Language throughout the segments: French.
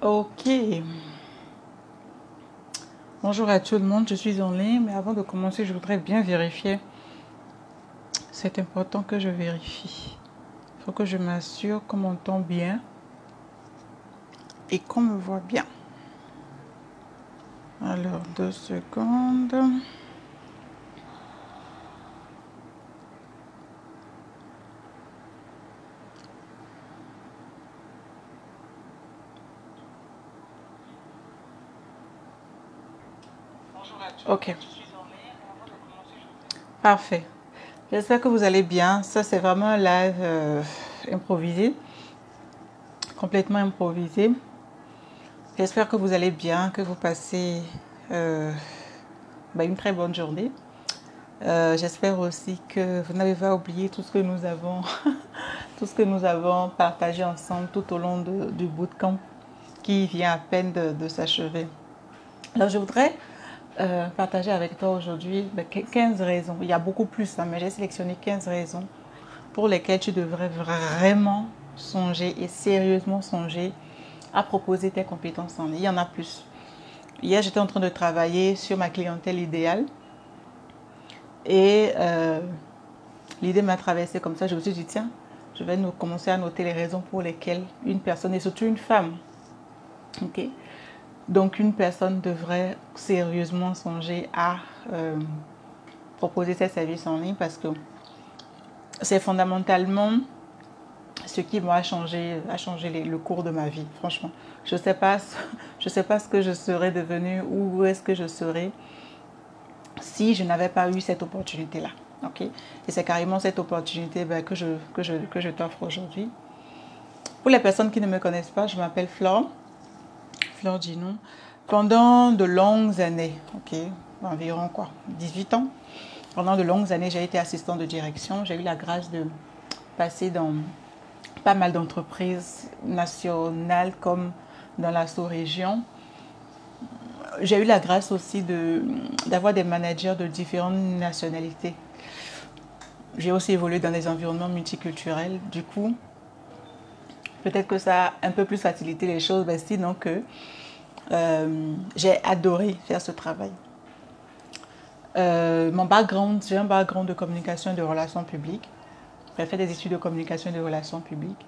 Ok, bonjour à tout le monde, je suis en ligne, mais avant de commencer, je voudrais bien vérifier. C'est important que je vérifie. Il faut que je m'assure qu'on m'entend bien et qu'on me voit bien. Alors, 2 secondes. Ok, parfait. J'espère que vous allez bien. Ça, c'est vraiment un live improvisé, complètement improvisé. J'espère que vous allez bien, que vous passez une très bonne journée. J'espère aussi que vous n'avez pas oublié tout ce que nous avons, tout ce que nous avons partagé ensemble tout au long du bootcamp qui vient à peine de s'achever. Alors, je voudrais partager avec toi aujourd'hui 15 raisons. Il y a beaucoup plus, hein, mais j'ai sélectionné 15 raisons pour lesquelles tu devrais vraiment songer et sérieusement songer à proposer tes compétences en ligne. Il y en a plus. Hier, j'étais en train de travailler sur ma clientèle idéale et l'idée m'a traversée comme ça. Je me suis dit, tiens, je vais commencer à noter les raisons pour lesquelles une personne, et surtout une femme, ok, donc une personne devrait sérieusement songer à proposer ses services en ligne parce que c'est fondamentalement ce qui m'a changé, a changé le cours de ma vie. Franchement, je sais pas ce que je serais devenue ou où est-ce que je serais si je n'avais pas eu cette opportunité-là. Ok, et c'est carrément cette opportunité que je t'offre aujourd'hui. Pour les personnes qui ne me connaissent pas, je m'appelle Flore Dinon. Pendant de longues années, ok, environ 18 ans, pendant de longues années, j'ai été assistante de direction. J'ai eu la grâce de passer dans pas mal d'entreprises nationales comme dans la sous-région. J'ai eu la grâce aussi d'avoir des managers de différentes nationalités. J'ai aussi évolué dans des environnements multiculturels. Du coup, peut-être que ça a un peu plus facilité les choses, mais sinon que j'ai adoré faire ce travail. Mon background, j'ai un background de communication et de relations publiques. J'ai fait des études de communication et de relations publiques.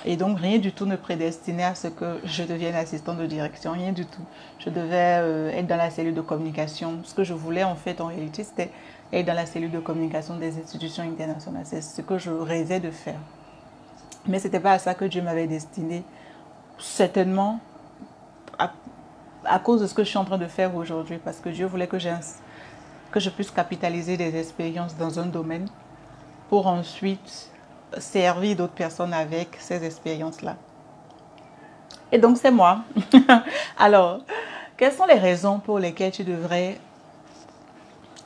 Et donc, rien du tout ne prédestinait à ce que je devienne assistante de direction, rien du tout. Je devais être dans la cellule de communication. Ce que je voulais, en fait, en réalité, c'était être dans la cellule de communication des institutions internationales. C'est ce que je rêvais de faire. Mais ce n'était pas à ça que Dieu m'avait destiné. Certainement, à cause de ce que je suis en train de faire aujourd'hui, parce que Dieu voulait que je puisse capitaliser des expériences dans un domaine pour ensuite servir d'autres personnes avec ces expériences-là. Et donc, c'est moi. Alors, quelles sont les raisons pour lesquelles tu devrais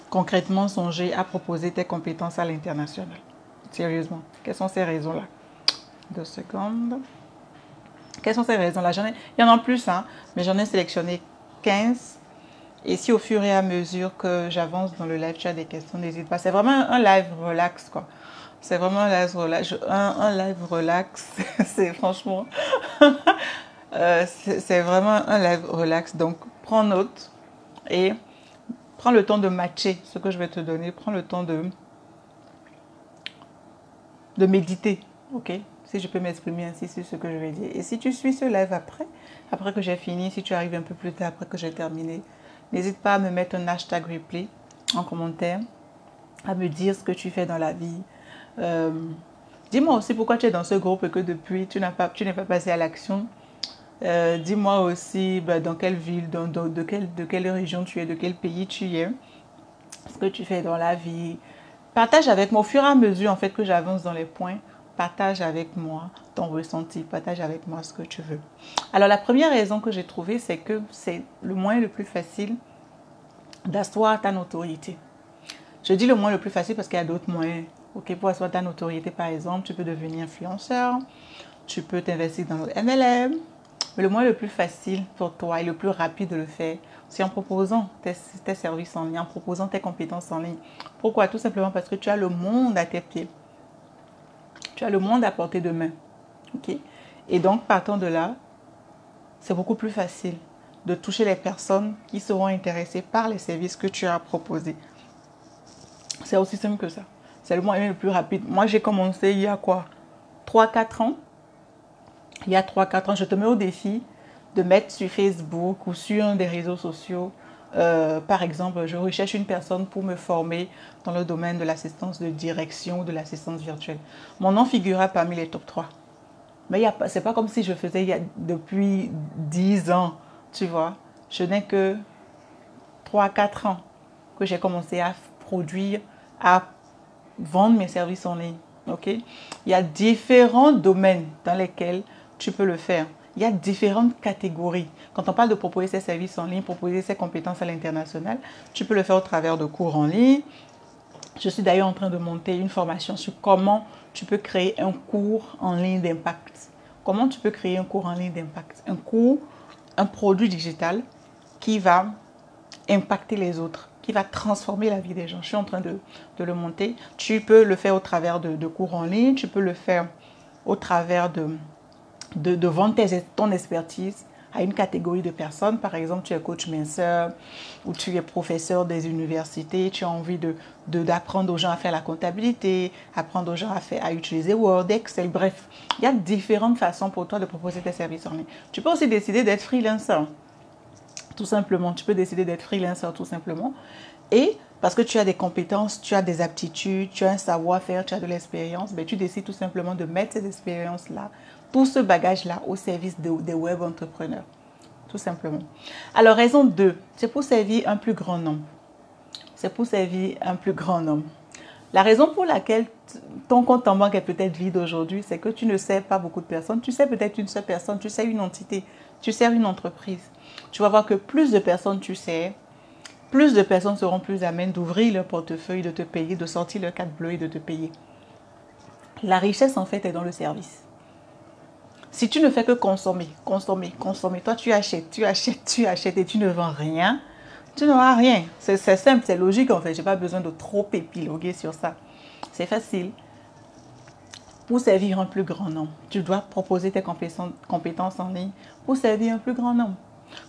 concrètement songer à proposer tes compétences à l'international? Sérieusement, quelles sont ces raisons-là? 2 secondes. Quelles sont ces raisons-là? Il y en a plus, hein, mais j'en ai sélectionné 15. Et si au fur et à mesure que j'avance dans le live, tu as des questions, n'hésite pas. C'est vraiment un live relax, quoi. C'est vraiment un live relax. Un live relax, c'est franchement... c'est vraiment un live relax. Donc, prends note et prends le temps de matcher ce que je vais te donner. Prends le temps de méditer, ok? Si je peux m'exprimer ainsi sur ce que je vais dire. Et si tu suis ce live après que j'ai fini, si tu arrives un peu plus tard, après que j'ai terminé, n'hésite pas à me mettre un hashtag replay en commentaire, à me dire ce que tu fais dans la vie. Dis-moi aussi pourquoi tu es dans ce groupe et que depuis, tu n'es pas passé à l'action. Dis-moi aussi dans quelle ville, de quelle région tu es, de quel pays tu es, ce que tu fais dans la vie. Partage avec moi au fur et à mesure en fait que j'avance dans les points. Partage avec moi ton ressenti, partage avec moi ce que tu veux. Alors la première raison que j'ai trouvée, c'est que c'est le moyen le plus facile d'asseoir ta notoriété. Je dis le moyen le plus facile parce qu'il y a d'autres moyens. Ok, pour asseoir ta notoriété, par exemple, tu peux devenir influenceur, tu peux t'investir dans le MLM, mais le moyen le plus facile pour toi et le plus rapide de le faire, c'est en proposant tes services en ligne, en proposant tes compétences en ligne. Pourquoi? Tout simplement parce que tu as le monde à tes pieds. Tu as le monde à portée de main. Ok? Et donc, partant de là, c'est beaucoup plus facile de toucher les personnes qui seront intéressées par les services que tu as proposés. C'est aussi simple que ça. C'est le moyen le plus rapide. Moi, j'ai commencé il y a quoi? 3-4 ans. Il y a 3-4 ans, je te mets au défi de mettre sur Facebook ou sur un des réseaux sociaux. Par exemple, je recherche une personne pour me former dans le domaine de l'assistance de direction ou de l'assistance virtuelle. Mon nom figurera parmi les top 3. Mais ce n'est pas comme si je faisais depuis 10 ans, tu vois. Je n'ai que 3-4 ans que j'ai commencé à produire, à vendre mes services en ligne. Okay? Il y a différents domaines dans lesquels tu peux le faire. Il y a différentes catégories. Quand on parle de proposer ses services en ligne, proposer ses compétences à l'international, tu peux le faire au travers de cours en ligne. Je suis d'ailleurs en train de monter une formation sur comment tu peux créer un cours en ligne d'impact. Comment tu peux créer un cours en ligne d'impact? Un produit digital qui va impacter les autres, qui va transformer la vie des gens. Je suis en train de le monter. Tu peux le faire au travers de cours en ligne, tu peux le faire au travers de vendre ton expertise à une catégorie de personnes. Par exemple, tu es coach minceur ou tu es professeur des universités, tu as envie d'apprendre aux gens à faire la comptabilité, apprendre aux gens à utiliser Word, Excel, bref. Il y a différentes façons pour toi de proposer tes services en ligne. Tu peux aussi décider d'être freelancer. Tout simplement, tu peux décider d'être freelancer tout simplement. Et parce que tu as des compétences, tu as des aptitudes, tu as un savoir-faire, tu as de l'expérience, ben tu décides tout simplement de mettre ces expériences-là, tout ce bagage-là au service des web entrepreneurs. Tout simplement. Alors, raison 2, c'est pour servir un plus grand nombre. C'est pour servir un plus grand nombre. La raison pour laquelle ton compte en banque est peut-être vide aujourd'hui, c'est que tu ne sers pas beaucoup de personnes. Tu sais peut-être une seule personne, tu sais une entité, tu sers une entreprise. Tu vas voir que plus de personnes tu sers, plus de personnes seront plus amènes d'ouvrir leur portefeuille, de te payer, de sortir leur carte bleue et de te payer. La richesse, en fait, est dans le service. Si tu ne fais que consommer, consommer, consommer, toi, tu achètes et tu ne vends rien, tu n'auras rien. C'est simple, c'est logique, en fait. Je n'ai pas besoin de trop épiloguer sur ça. C'est facile. Pour servir un plus grand nombre, tu dois proposer tes compétences en ligne pour servir un plus grand nombre.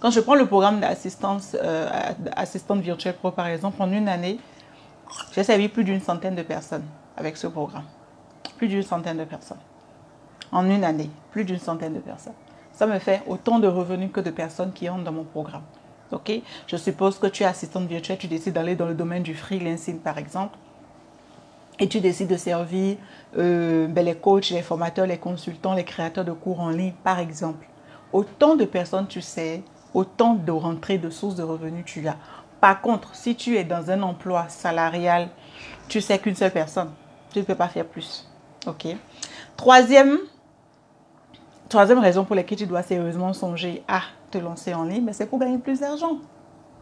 Quand je prends le programme d'assistante virtuelle pro, par exemple, en une année, j'ai servi plus d'une centaine de personnes avec ce programme. Plus d'une centaine de personnes. En une année, plus d'une centaine de personnes. Ça me fait autant de revenus que de personnes qui entrent dans mon programme. Ok? Je suppose que tu es assistante virtuelle, tu décides d'aller dans le domaine du freelancing, par exemple, et tu décides de servir les coachs, les formateurs, les consultants, les créateurs de cours en ligne, par exemple. Autant de personnes tu sais, autant de rentrées de sources de revenus tu as. Par contre, si tu es dans un emploi salarial, tu sais qu'une seule personne, tu ne peux pas faire plus. Ok? Troisième raison pour laquelle tu dois sérieusement songer à te lancer en ligne, c'est pour gagner plus d'argent.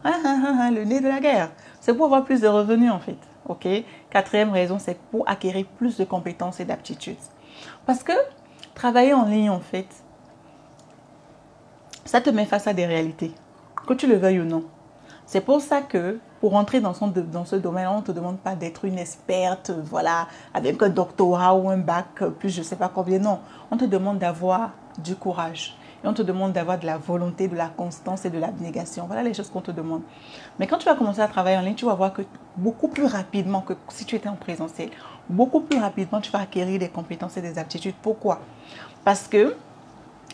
Le nez de la guerre. C'est pour avoir plus de revenus en fait. Ok? Quatrième raison, c'est pour acquérir plus de compétences et d'aptitudes. Parce que travailler en ligne en fait, ça te met face à des réalités, que tu le veuilles ou non. C'est pour ça que pour entrer dans ce domaine, on ne te demande pas d'être une experte, voilà, avec un doctorat ou un bac, plus je ne sais pas combien, non. On te demande d'avoir du courage. Et on te demande d'avoir de la volonté, de la constance et de l'abnégation. Voilà les choses qu'on te demande. Mais quand tu vas commencer à travailler en ligne, tu vas voir que beaucoup plus rapidement que si tu étais en présentiel, beaucoup plus rapidement, tu vas acquérir des compétences et des aptitudes. Pourquoi? Parce que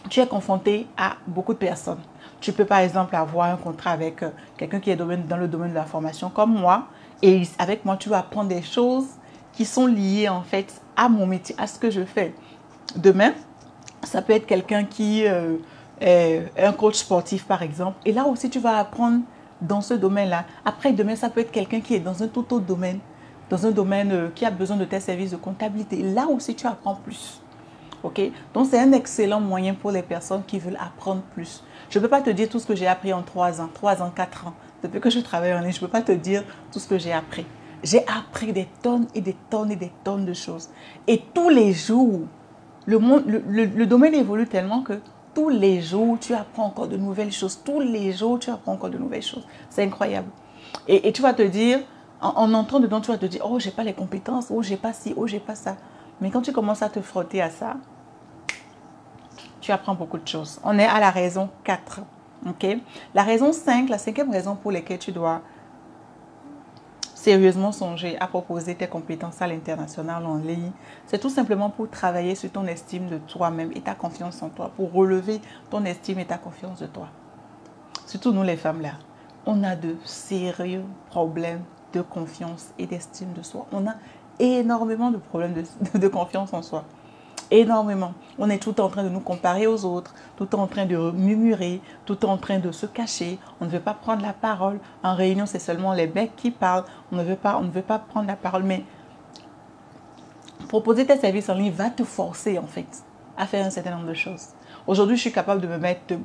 tu es confronté à beaucoup de personnes. Tu peux par exemple avoir un contrat avec quelqu'un qui est dans le domaine de la formation comme moi. Et avec moi, tu vas apprendre des choses qui sont liées en fait à mon métier, à ce que je fais. Demain, ça peut être quelqu'un qui est un coach sportif par exemple. Et là aussi, tu vas apprendre dans ce domaine-là. Après, demain, ça peut être quelqu'un qui est dans un tout autre domaine, dans un domaine qui a besoin de tes services de comptabilité. Là aussi, tu apprends plus. Okay? Donc, c'est un excellent moyen pour les personnes qui veulent apprendre plus. Je ne peux pas te dire tout ce que j'ai appris en 3 ans, 4 ans. Depuis que je travaille en ligne, je ne peux pas te dire tout ce que j'ai appris. J'ai appris des tonnes et des tonnes et des tonnes de choses. Et tous les jours, le domaine évolue tellement que tous les jours, tu apprends encore de nouvelles choses. Tous les jours, tu apprends encore de nouvelles choses. C'est incroyable. Et tu vas te dire, en entrant dedans, tu vas te dire, oh, je n'ai pas les compétences, oh, je n'ai pas ci, oh, je n'ai pas ça. Mais quand tu commences à te frotter à ça, tu apprends beaucoup de choses. On est à la raison 4. Okay? La raison 5, la cinquième raison pour laquelle tu dois sérieusement songer à proposer tes compétences à l'international en ligne, c'est tout simplement pour travailler sur ton estime de toi-même et ta confiance en toi, pour relever ton estime et ta confiance de toi. Surtout nous les femmes là, on a de sérieux problèmes de confiance et d'estime de soi. On a énormément de problèmes de confiance en soi. Énormément. On est tout en train de nous comparer aux autres, tout en train de murmurer, tout en train de se cacher. On ne veut pas prendre la parole. En réunion, c'est seulement les mecs qui parlent. On ne veut pas prendre la parole. Mais proposer tes services en ligne va te forcer, en fait, à faire un certain nombre de choses. Aujourd'hui, je suis capable de me mettre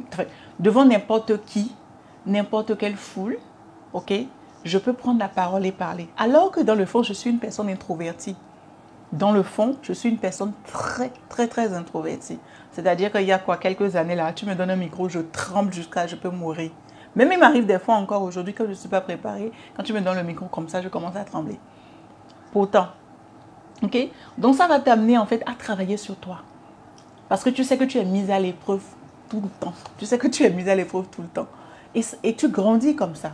devant n'importe qui, n'importe quelle foule, ok? Je peux prendre la parole et parler. Alors que dans le fond, je suis une personne introvertie. Dans le fond, je suis une personne très introvertie. C'est-à-dire qu'il y a quelques années là, tu me donnes un micro, je tremble jusqu'à je peux mourir. Même il m'arrive des fois encore aujourd'hui que je ne suis pas préparée. Quand tu me donnes le micro comme ça, je commence à trembler. Pourtant, ok? Donc ça va t'amener en fait à travailler sur toi. Parce que tu sais que tu es mise à l'épreuve tout le temps. Tu sais que tu es mise à l'épreuve tout le temps. Et tu grandis comme ça.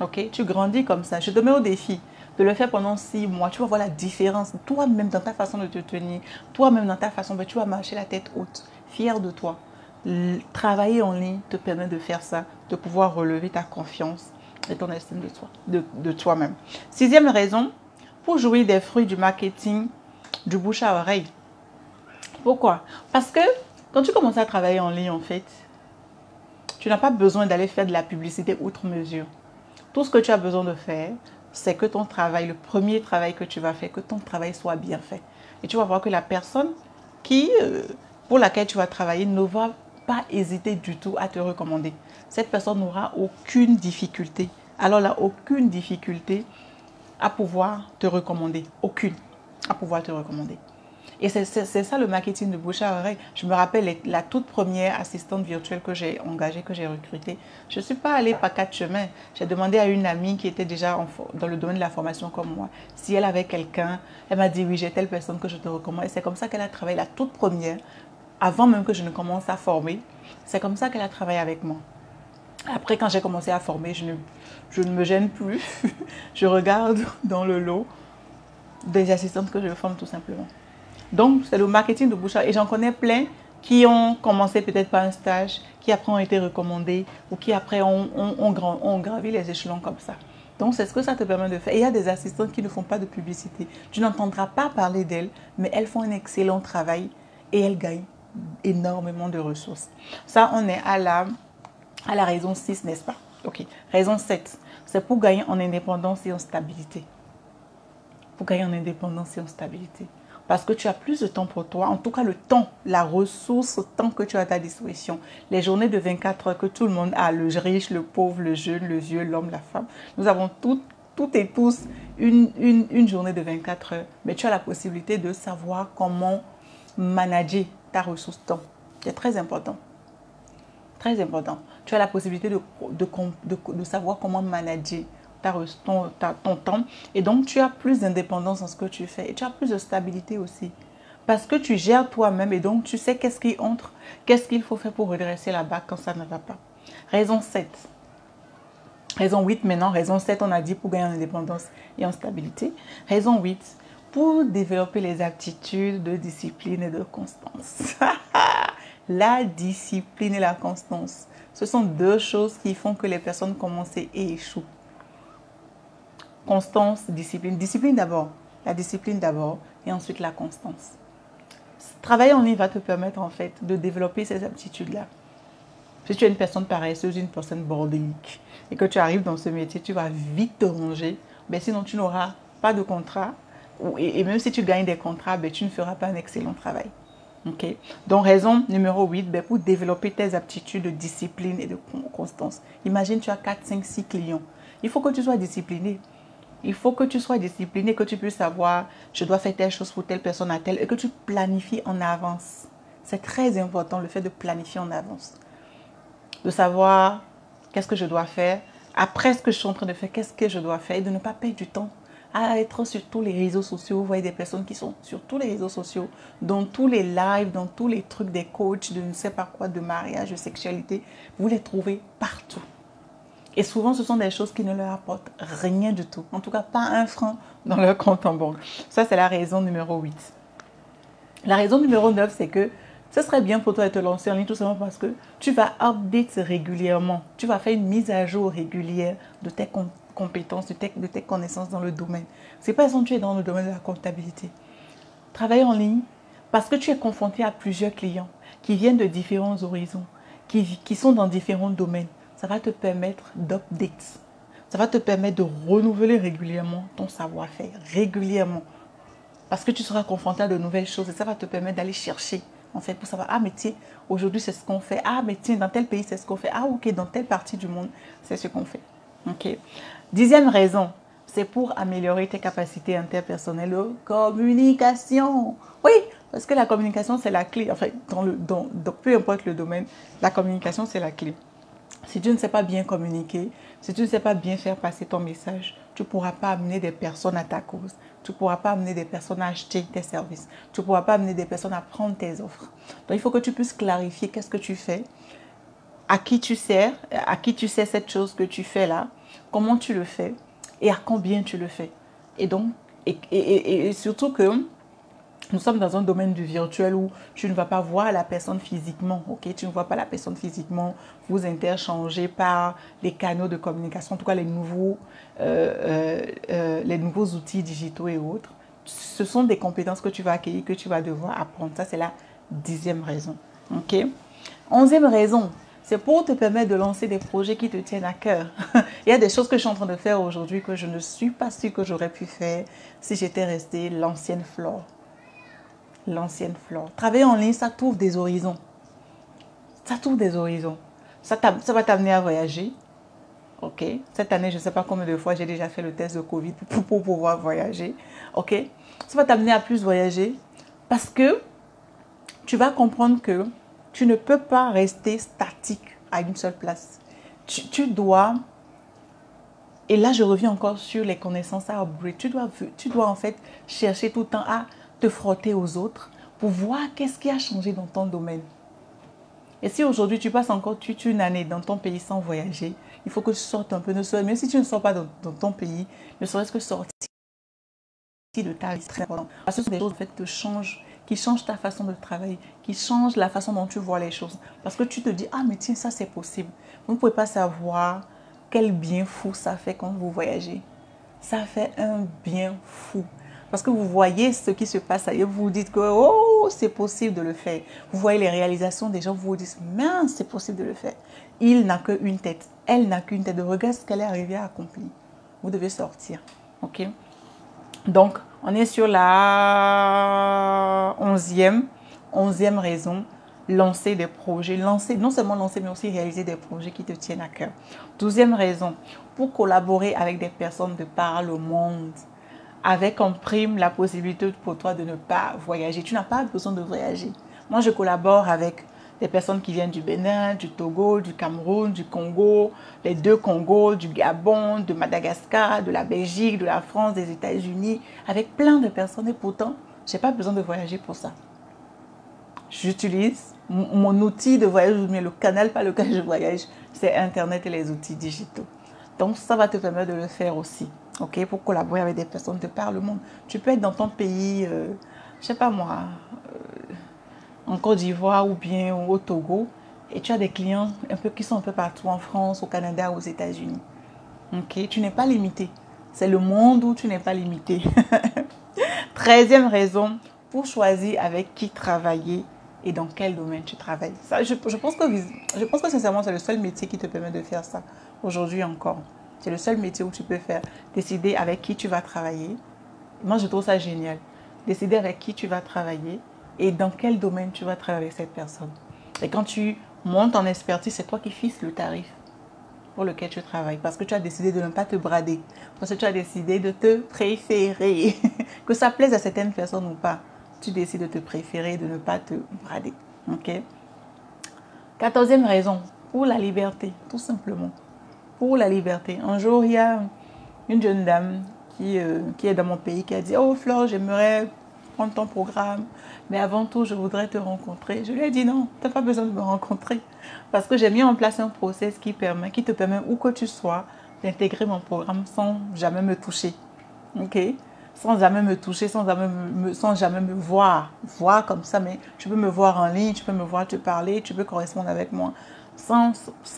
Ok? Tu grandis comme ça. Je te mets au défi de le faire pendant 6 mois, tu vas voir la différence. Toi-même dans ta façon de te tenir, toi-même dans ta façon, tu vas marcher la tête haute, fier de toi. Travailler en ligne te permet de faire ça, de pouvoir relever ta confiance et ton estime de toi-même. 6e raison, pour jouir des fruits du marketing, du bouche à oreille. Pourquoi? Parce que quand tu commences à travailler en ligne, en fait, tu n'as pas besoin d'aller faire de la publicité outre mesure. Tout ce que tu as besoin de faire, c'est que ton travail, le premier travail que tu vas faire, que ton travail soit bien fait. Et tu vas voir que la personne pour laquelle tu vas travailler ne va pas hésiter du tout à te recommander. Cette personne n'aura aucune difficulté. Alors là, aucune difficulté à pouvoir te recommander. Aucune à pouvoir te recommander. Et c'est ça le marketing de bouche à oreille. Je me rappelle la toute première assistante virtuelle que j'ai engagée, que j'ai recrutée. Je ne suis pas allée par 4 chemins. J'ai demandé à une amie qui était déjà dans le domaine de la formation comme moi, si elle avait quelqu'un. Elle m'a dit oui, j'ai telle personne que je te recommande. Et c'est comme ça qu'elle a travaillé la toute première, avant même que je ne commence à former. C'est comme ça qu'elle a travaillé avec moi. Après, quand j'ai commencé à former, je ne me gêne plus. Je regarde dans le lot des assistantes que je forme tout simplement. Donc, c'est le marketing de bouche à oreille. Et j'en connais plein qui ont commencé peut-être par un stage, qui après ont été recommandés ou qui après ont gravi les échelons comme ça. Donc, c'est ce que ça te permet de faire. Et il y a des assistantes qui ne font pas de publicité. Tu n'entendras pas parler d'elles, mais elles font un excellent travail et elles gagnent énormément de ressources. Ça, on est à la raison 6, n'est-ce pas? Ok. Raison 7, c'est pour gagner en indépendance et en stabilité. Pour gagner en indépendance et en stabilité. Parce que tu as plus de temps pour toi. En tout cas, le temps, la ressource, le temps que tu as à ta disposition. Les journées de 24 heures que tout le monde a, le riche, le pauvre, le jeune, le vieux, l'homme, la femme. Nous avons toutes et tous une journée de 24 heures. Mais tu as la possibilité de savoir comment manager ta ressource temps. C'est très important. Très important. Tu as la possibilité de savoir comment manager ton temps, et donc tu as plus d'indépendance dans ce que tu fais et tu as plus de stabilité aussi parce que tu gères toi-même et donc tu sais qu'est-ce qui entre, qu'est-ce qu'il faut faire pour redresser la barre quand ça ne va pas. Raison 7. Raison 8 maintenant. Raison 7, on a dit pour gagner en indépendance et en stabilité. Raison 8, pour développer les aptitudes de discipline et de constance. La discipline et la constance, ce sont deux choses qui font que les personnes commencent et échouent. Constance, discipline. Discipline d'abord. La discipline d'abord et ensuite la constance. Travailler en ligne va te permettre en fait de développer ces aptitudes-là. Si tu es une personne paresseuse, une personne bordélique et que tu arrives dans ce métier, tu vas vite te ranger. Ben, sinon, tu n'auras pas de contrat. Et même si tu gagnes des contrats, ben, tu ne feras pas un excellent travail. Okay? Donc, raison numéro 8, ben, pour développer tes aptitudes de discipline et de constance. Imagine, tu as 4, 5, 6 clients. Il faut que tu sois discipliné. Il faut que tu sois discipliné, que tu puisses savoir, je dois faire telle chose pour telle personne à telle, et que tu planifies en avance. C'est très important le fait de planifier en avance. De savoir qu'est-ce que je dois faire, après ce que je suis en train de faire, qu'est-ce que je dois faire, et de ne pas perdre du temps à être sur tous les réseaux sociaux. Vous voyez des personnes qui sont sur tous les réseaux sociaux, dans tous les lives, dans tous les trucs des coachs, de ne sais pas quoi, de mariage, de sexualité. Vous les trouvez partout. Et souvent, ce sont des choses qui ne leur apportent rien du tout. En tout cas, pas un franc dans leur compte en banque. Ça, c'est la raison numéro 8. La raison numéro 9, c'est que ce serait bien pour toi de te lancer en ligne tout simplement parce que tu vas update régulièrement. Tu vas faire une mise à jour régulière de tes compétences, de tes connaissances dans le domaine. C'est pas exemple tu es dans le domaine de la comptabilité. Travailler en ligne parce que tu es confronté à plusieurs clients qui viennent de différents horizons, qui sont dans différents domaines. Ça va te permettre d'update. Ça va te permettre de renouveler régulièrement ton savoir-faire, régulièrement. Parce que tu seras confronté à de nouvelles choses et ça va te permettre d'aller chercher, en fait, pour savoir, ah, mais tiens, aujourd'hui, c'est ce qu'on fait. Ah, mais tiens, dans tel pays, c'est ce qu'on fait. Ah, ok, dans telle partie du monde, c'est ce qu'on fait. Ok. 10e raison, c'est pour améliorer tes capacités interpersonnelles de communication. Oui, parce que la communication, c'est la clé. Enfin, peu importe le domaine, la communication, c'est la clé. Si tu ne sais pas bien communiquer, si tu ne sais pas bien faire passer ton message, tu ne pourras pas amener des personnes à ta cause. Tu ne pourras pas amener des personnes à acheter tes services. Tu ne pourras pas amener des personnes à prendre tes offres. Donc, il faut que tu puisses clarifier qu'est-ce que tu fais, à qui tu sers cette chose que tu fais là, comment tu le fais et à combien tu le fais. Et donc, et surtout que nous sommes dans un domaine du virtuel où tu ne vas pas voir la personne physiquement, ok? Tu ne vois pas la personne physiquement, vous interchangez par les canaux de communication, en tout cas les nouveaux outils digitaux et autres. Ce sont des compétences que tu vas acquérir, que tu vas devoir apprendre. Ça, c'est la 10e raison, ok? 11e raison, c'est pour te permettre de lancer des projets qui te tiennent à cœur. Il y a des choses que je suis en train de faire aujourd'hui que je ne suis pas sûre que j'aurais pu faire si j'étais restée l'ancienne Flore. L'ancienne Flore. Travailler en ligne, ça t'ouvre des horizons. Ça t'ouvre des horizons. Ça va t'amener à voyager. Ok. Cette année, je ne sais pas combien de fois j'ai déjà fait le test de Covid pour pouvoir voyager. Ok. Ça va t'amener à plus voyager parce que tu vas comprendre que tu ne peux pas rester statique à une seule place. Tu dois, et là je reviens encore sur les connaissances à upgrade, tu dois en fait chercher tout le temps à te frotter aux autres pour voir qu'est-ce qui a changé dans ton domaine. Et si aujourd'hui tu passes encore toute une année dans ton pays sans voyager, il faut que tu sortes un peu, même si tu ne sors pas dans ton pays, ne serait-ce que sortir de ta vie, c'est très important. Parce que ce sont des choses en fait, qui changent ta façon de travailler, qui changent la façon dont tu vois les choses. Parce que tu te dis, ah mais tiens, ça c'est possible. Vous ne pouvez pas savoir quel bien fou ça fait quand vous voyagez. Ça fait un bien fou. Parce que vous voyez ce qui se passe ailleurs, vous vous dites que oh, c'est possible de le faire. Vous voyez les réalisations des gens, vous vous dites, mince, c'est possible de le faire. Il n'a qu'une tête, elle n'a qu'une tête. Regarde ce qu'elle est arrivée à accomplir. Vous devez sortir. Ok? Donc, on est sur la 11e raison, lancer des projets, non seulement lancer, mais aussi réaliser des projets qui te tiennent à cœur. 12e raison, pour collaborer avec des personnes de par le monde, avec en prime la possibilité pour toi de ne pas voyager. Tu n'as pas besoin de voyager. Moi, je collabore avec des personnes qui viennent du Bénin, du Togo, du Cameroun, du Congo, les 2 Congos, du Gabon, de Madagascar, de la Belgique, de la France, des États-Unis, avec plein de personnes. Et pourtant, je n'ai pas besoin de voyager pour ça. J'utilise mon outil de voyage, mais le canal par lequel je voyage, c'est Internet et les outils digitaux. Donc, ça va te permettre de le faire aussi, ok, pour collaborer avec des personnes de par le monde. Tu peux être dans ton pays, je ne sais pas moi, en Côte d'Ivoire ou bien au Togo, et tu as des clients qui sont un peu partout en France, au Canada, aux États-Unis. Ok, tu n'es pas limité. C'est le monde où tu n'es pas limité. 13e raison, pour choisir avec qui travailler et dans quel domaine tu travailles. Ça, je pense que sincèrement, c'est le seul métier qui te permet de faire ça aujourd'hui encore. C'est le seul métier où tu peux décider avec qui tu vas travailler. Moi, je trouve ça génial. Décider avec qui tu vas travailler et dans quel domaine tu vas travailler avec cette personne. Et quand tu montes en expertise, c'est toi qui fixes le tarif pour lequel tu travailles. Parce que tu as décidé de ne pas te brader. Parce que tu as décidé de te préférer. Que ça plaise à certaines personnes ou pas. Tu décides de te préférer, de ne pas te brader. Ok? 14e raison, pour la liberté, tout simplement. Pour la liberté. Un jour, il y a une jeune dame qui est dans mon pays qui a dit « Oh Flore, j'aimerais prendre ton programme, mais avant tout, je voudrais te rencontrer. » Je lui ai dit « Non, tu n'as pas besoin de me rencontrer. » Parce que j'ai mis en place un process qui te permet, où que tu sois, d'intégrer mon programme sans jamais me toucher. Ok? Sans jamais me toucher, sans jamais me voir comme ça, mais tu peux me voir en ligne, tu peux me voir te parler, tu peux correspondre avec moi sans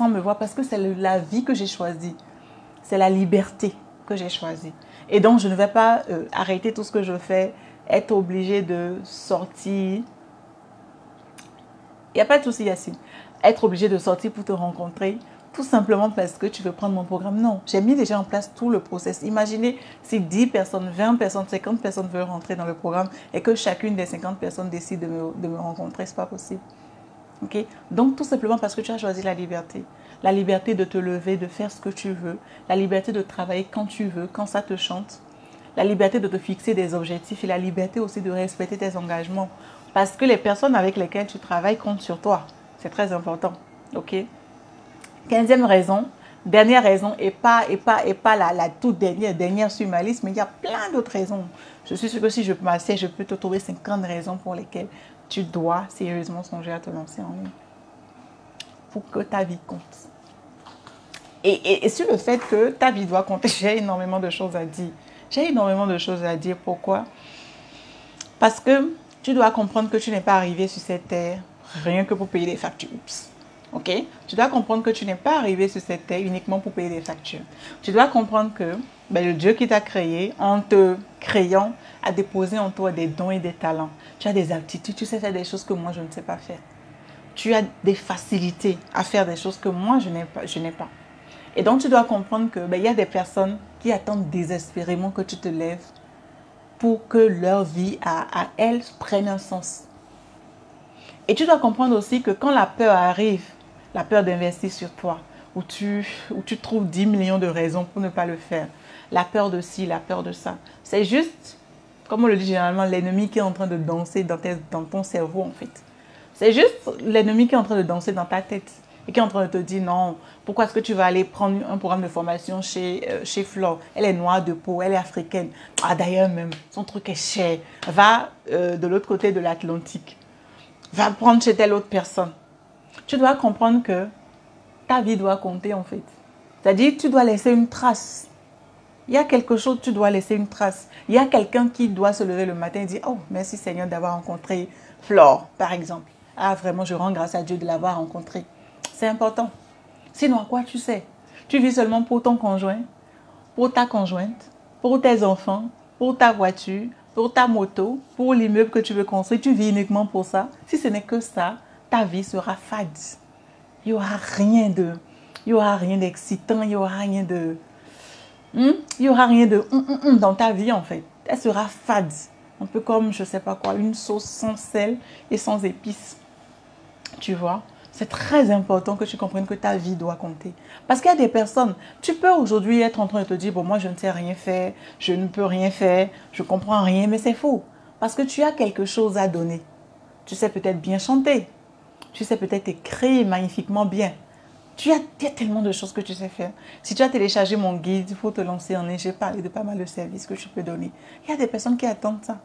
me voir, parce que c'est la vie que j'ai choisie, c'est la liberté que j'ai choisie. Et donc, je ne vais pas arrêter tout ce que je fais, être obligée de sortir. Il n'y a pas de souci, Yacine. Être obligée de sortir pour te rencontrer, tout simplement parce que tu veux prendre mon programme. Non, j'ai mis déjà en place tout le process. Imaginez si 10 personnes, 20 personnes, 50 personnes veulent rentrer dans le programme et que chacune des 50 personnes décide de me rencontrer. Ce n'est pas possible. Okay? Donc, tout simplement parce que tu as choisi la liberté. La liberté de te lever, de faire ce que tu veux. La liberté de travailler quand tu veux, quand ça te chante. La liberté de te fixer des objectifs et la liberté aussi de respecter tes engagements. Parce que les personnes avec lesquelles tu travailles comptent sur toi. C'est très important. Ok? 15e raison, dernière raison, et pas la toute dernière sur ma liste, mais il y a plein d'autres raisons. Je suis sûre que si je m'assieds, je peux te trouver 50 raisons pour lesquelles tu dois sérieusement songer à te lancer en ligne. Pour que ta vie compte. Et sur le fait que ta vie doit compter, j'ai énormément de choses à dire. J'ai énormément de choses à dire. Pourquoi? Parce que tu dois comprendre que tu n'es pas arrivé sur cette terre rien que pour payer des factures. Oups. Ok? Tu dois comprendre que tu n'es pas arrivé sur cette terre uniquement pour payer des factures. Tu dois comprendre que le Dieu qui t'a créé, en te créant, a déposé en toi des dons et des talents. Tu as des aptitudes, tu sais faire des choses que moi, je ne sais pas faire. Tu as des facilités à faire des choses que moi, je n'ai pas. Et donc, tu dois comprendre que y a des personnes qui attendent désespérément que tu te lèves pour que leur vie à elles prenne un sens. Et tu dois comprendre aussi que quand la peur arrive, la peur d'investir sur toi, où tu trouves 10 millions de raisons pour ne pas le faire, la peur de ci, la peur de ça, c'est juste, comme on le dit généralement, l'ennemi qui est en train de danser dans ton cerveau en fait. C'est juste l'ennemi qui est en train de danser dans ta tête et qui est en train de te dire non, pourquoi est-ce que tu vas aller prendre un programme de formation chez Flore? Elle est noire de peau, elle est africaine. Ah d'ailleurs même, son truc est cher. Va de l'autre côté de l'Atlantique. Va prendre chez telle autre personne. Tu dois comprendre que ta vie doit compter en fait. C'est-à-dire tu dois laisser une trace. Il y a quelque chose, tu dois laisser une trace. Il y a quelqu'un qui doit se lever le matin et dire « Oh, merci Seigneur d'avoir rencontré Flore, par exemple. Ah, vraiment, je rends grâce à Dieu de l'avoir rencontré. » C'est important. Sinon, à quoi tu sais? Tu vis seulement pour ton conjoint, pour ta conjointe, pour tes enfants, pour ta voiture, pour ta moto, pour l'immeuble que tu veux construire. Tu vis uniquement pour ça. Si ce n'est que ça, ta vie sera fade. Il n'y aura rien d'excitant, il n'y aura rien de... il n'y aura rien de dans ta vie en fait. Elle sera fade. Un peu comme, je ne sais pas quoi, une sauce sans sel et sans épices. Tu vois? C'est très important que tu comprennes que ta vie doit compter. Parce qu'il y a des personnes, tu peux aujourd'hui être en train de te dire, bon, moi je ne sais rien faire, je ne peux rien faire, je ne comprends rien, mais c'est faux. Parce que tu as quelque chose à donner. Tu sais peut-être bien chanter. Tu sais peut-être écrire magnifiquement bien. Il y a tellement de choses que tu sais faire. Si tu as téléchargé mon guide, il faut te lancer en ligne. J'ai parlé de pas mal de services que tu peux donner. Il y a des personnes qui attendent ça.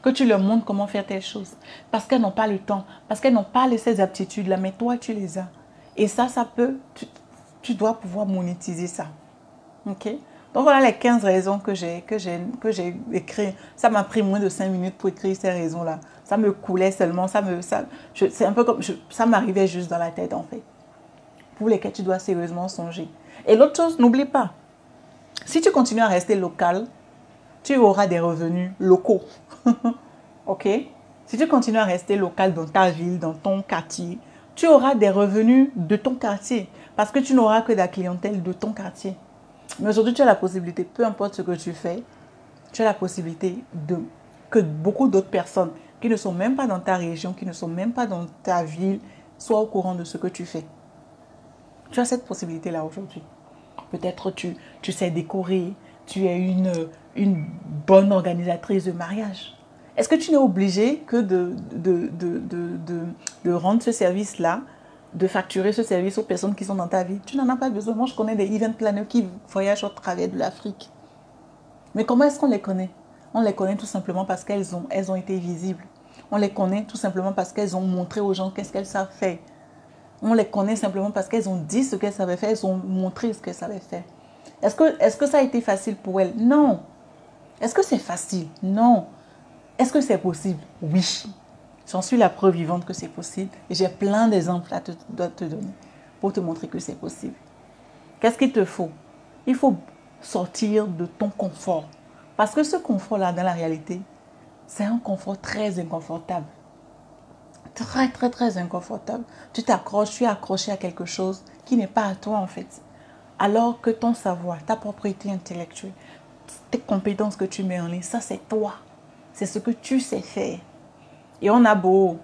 Que tu leur montres comment faire telle chose. Parce qu'elles n'ont pas le temps. Parce qu'elles n'ont pas ces aptitudes-là. Mais toi, tu les as. Et ça peut... Tu dois pouvoir monétiser ça. OK? Donc, voilà les 15 raisons que j'ai écrites. Ça m'a pris moins de 5 minutes pour écrire ces raisons-là. Ça me coulait seulement. C'est un peu comme... Ça m'arrivait juste dans la tête, en fait. Pour lesquels tu dois sérieusement songer. Et l'autre chose, n'oublie pas. Si tu continues à rester local, tu auras des revenus locaux. Ok? Si tu continues à rester local dans ta ville, dans ton quartier, tu auras des revenus de ton quartier. Parce que tu n'auras que de la clientèle de ton quartier. Mais aujourd'hui, tu as la possibilité, peu importe ce que tu fais, tu as la possibilité que beaucoup d'autres personnes qui ne sont même pas dans ta région, qui ne sont même pas dans ta ville, soient au courant de ce que tu fais. Tu as cette possibilité-là aujourd'hui. Peut-être tu sais décorer, tu es une bonne organisatrice de mariage. Est-ce que tu n'es obligé que de rendre ce service-là, de facturer ce service aux personnes qui sont dans ta vie? Tu n'en as pas besoin. Moi, je connais des event planners qui voyagent au travers de l'Afrique. Mais comment est-ce qu'on les connaît? On les connaît tout simplement parce elles ont été visibles. On les connaît tout simplement parce qu'elles ont montré aux gens qu'est-ce qu'elles savent faire. On les connaît simplement parce qu'elles ont dit ce qu'elles savaient faire, elles ont montré ce qu'elles savaient faire. Est-ce que ça a été facile pour elles? Non. Est-ce que c'est facile? Non. Est-ce que c'est possible? Oui. J'en suis la preuve vivante que c'est possible. Et j'ai plein d'exemples à te donner pour te montrer que c'est possible. Qu'est-ce qu'il te faut? Il faut sortir de ton confort. Parce que ce confort-là, dans la réalité, c'est un confort très inconfortable. Très, très, très inconfortable. Tu t'accroches, tu es accroché à quelque chose qui n'est pas à toi en fait. Alors que ton savoir, ta propriété intellectuelle, tes compétences que tu mets en ligne, ça c'est toi. C'est ce que tu sais faire. Et on a beau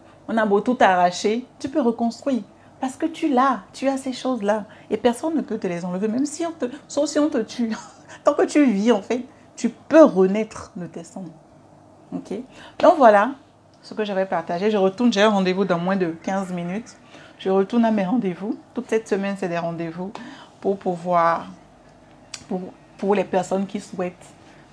tout arracher, tu peux reconstruire. Parce que tu l'as, tu as ces choses-là. Et personne ne peut te les enlever, même si sauf si on te tue. Tant que tu vis en fait, tu peux renaître de tes cendres. Ok? Donc voilà ce que j'avais partagé. Je retourne, j'ai un rendez-vous dans moins de 15 minutes. Je retourne à mes rendez-vous. Toute cette semaine, c'est des rendez-vous pour pouvoir, pour les personnes qui souhaitent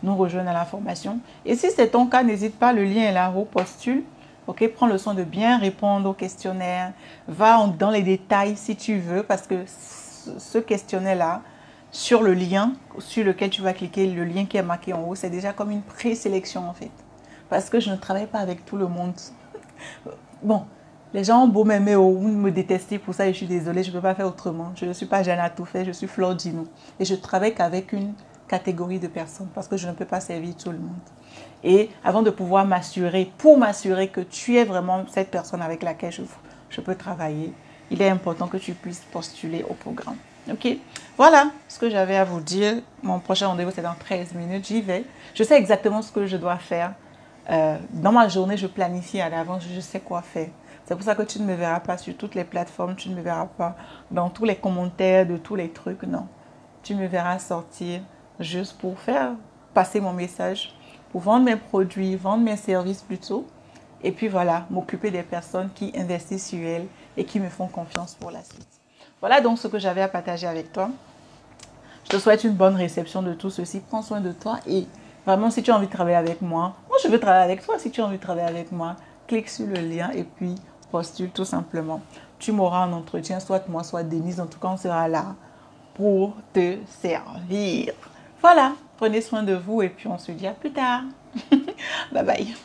nous rejoindre à la formation. Et si c'est ton cas, n'hésite pas, le lien est là-haut, postule. Ok, prends le soin de bien répondre au questionnaire. Va dans les détails si tu veux, parce que ce questionnaire-là, sur le lien sur lequel tu vas cliquer, le lien qui est marqué en haut, c'est déjà comme une présélection en fait. Parce que je ne travaille pas avec tout le monde. Bon, les gens ont beau m'aimer ou me détester pour ça, et je suis désolée, je ne peux pas faire autrement. Je ne suis pas Jeanne à tout faire, je suis Flore Dino. Et je travaille qu'avec une catégorie de personnes parce que je ne peux pas servir tout le monde. Et avant de pouvoir m'assurer, pour m'assurer que tu es vraiment cette personne avec laquelle je peux travailler, il est important que tu puisses postuler au programme. Ok, voilà ce que j'avais à vous dire. Mon prochain rendez-vous, c'est dans 13 minutes. J'y vais. Je sais exactement ce que je dois faire. Dans ma journée, je planifie à l'avance. Je sais quoi faire. C'est pour ça que tu ne me verras pas sur toutes les plateformes. Tu ne me verras pas dans tous les commentaires de tous les trucs. Non. Tu me verras sortir juste pour faire passer mon message, pour vendre mes produits, vendre mes services plutôt. Et puis voilà, m'occuper des personnes qui investissent sur elles et qui me font confiance pour la suite. Voilà donc ce que j'avais à partager avec toi. Je te souhaite une bonne réception de tout ceci. Prends soin de toi et vraiment, si tu as envie de travailler avec moi je veux travailler avec toi. Si tu as envie de travailler avec moi, clique sur le lien et puis postule tout simplement. Tu m'auras un entretien, soit moi, soit Denise. En tout cas, on sera là pour te servir. Voilà, prenez soin de vous et puis on se dit à plus tard. Bye bye.